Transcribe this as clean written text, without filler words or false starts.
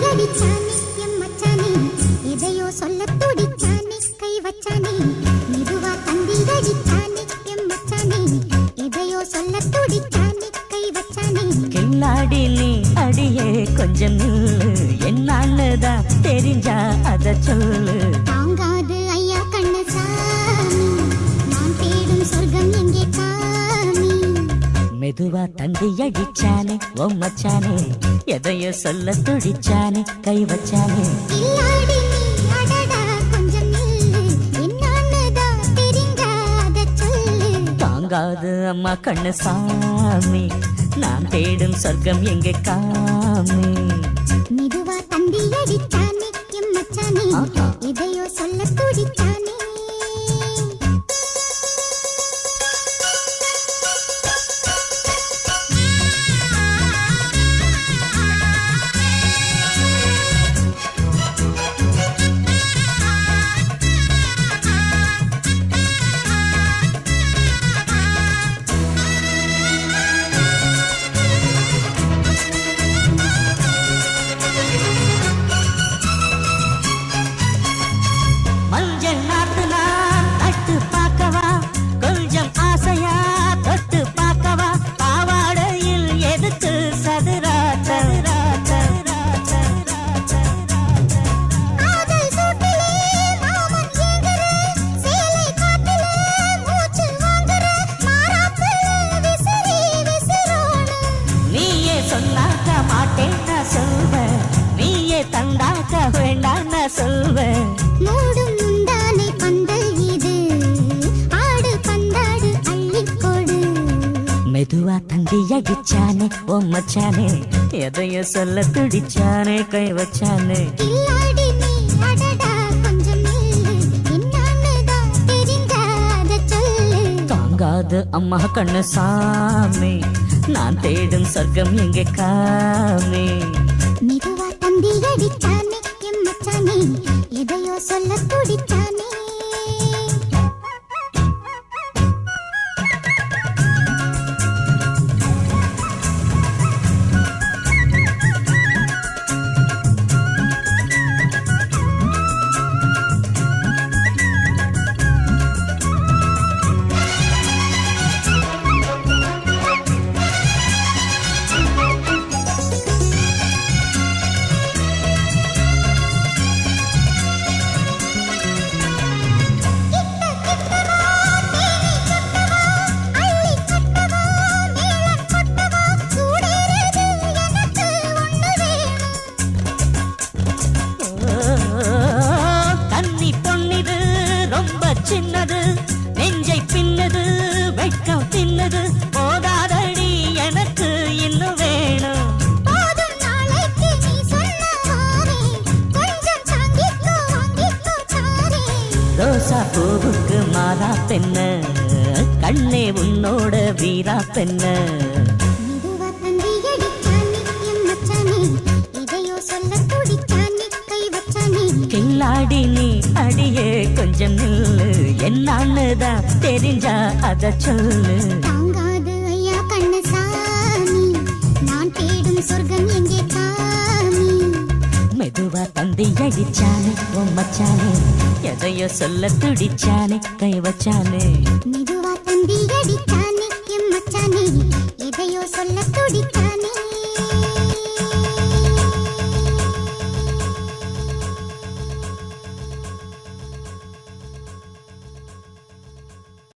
அடிச்சானே M மச்சானே எதையோ சொல்ல துடிச்சானே கை வச்சானே மெதுவா தந்தி அடிச்சானே எம் மச்சானே எதையோ சொல்ல துடிச்சானே கை வச்சானே கில்லாடி நீ அடியே கொஞ்சம் என்னான்னுதான் தெரிஞ்சா அத சொல்லு தாங்காது ஐயா கண்ணசாமி நான் தேடும் சொர்க்கம் எங்கே காமி மெதுவா தந்தி அடிச்சானே ஓ மச்சானே எதையோ சொல்ல துடிச்சானே கை வச்சானே கில்லாடி நீ அடடா கொஞ்சம் நில்லு என்னான்னுதான் தெரிஞ்சாத சொல்லு தாங்காது அம்மா கண்ணு சாமி நான் தேடும் சொர்க்கம் எங்கே காமி மெதுவா தந்தி அடிச்சானே எம் மச்சானே எதையோ சொல்ல துடிச்சானே மஞ்சள் நாத்து நான் தட்டு பார்க்கவா கொஞ்சம் ஆசையா தொட்டு பார்க்கவா பாவாடையில் எதுக்கு சதுரா சதுரா சதுரா சதுரா சதுரா ஆதல் சூட்டிலே மாமன் ஏங்குற சேலை காட்டிலே மூச்சு வாங்குற மாறாப்புல விசிறி விசிறோடு நீயே சொன்னாக்க மாட்டேன் நான் சொல்வேன் நீயே தந்தாக்க வேண்டாம் நான் சொல்வேன் மூடும் முந்தானை பந்தல் இது ஆடு பந்தாடு அள்ளிக்கொடு மெதுவா தந்தி அடிச்சானே ஓ மச்சானே எதையோ சொல்ல துடிச்சானே கை வச்சானே கில்லாடி நீ அடடா கொஞ்சம் நில்லு என்னான்னுதான் தெரிஞ்சாத சொல்லு தாங்காது அம்மா கண்ணு சாமி நான் தேடும் சொர்க்கம் எங்கே காமி மெதுவா தந்தி அடிச்சானே எம் மச்சானே எதையோ சொல்ல துடிச்சானே கன்னி பொன்னிது ரொம்ப சின்னது நெஞ்சை பின்னது வெட்கம் தின்னது போதாதடி எனக்கு இன்னும் வேணும் போதும் நாளைக்கு நீ சொன்ன மாறே கொஞ்சம் தாங்கிக்கோ வாங்கிக்கோ சாரே ரோசா பூவுக்கு மாறா பெண்ண கண்ணே உன்னோட வீரா பெண்ண மெதுவா தந்தி அடிச்சானே எம் மச்சானே எதையோ சொல்ல துடிச்சானே கை வச்சானே கில்லாடி நீ அடியே கொஞ்சம் நில்லு என்னான்னுதான் தெரிஞ்சா அத சொல்லு தாங்காது ஐயா கண்ணசாமி நான் தேடும் சொர்க்கம் எங்கே காமி மெதுவா தந்தி அடிச்சானே ஓ மச்சானே எதையோ சொல்ல துடிச்சானே கை வச்சானே மெதுவா தந்தி அடிச்சானே எம் மச்சானே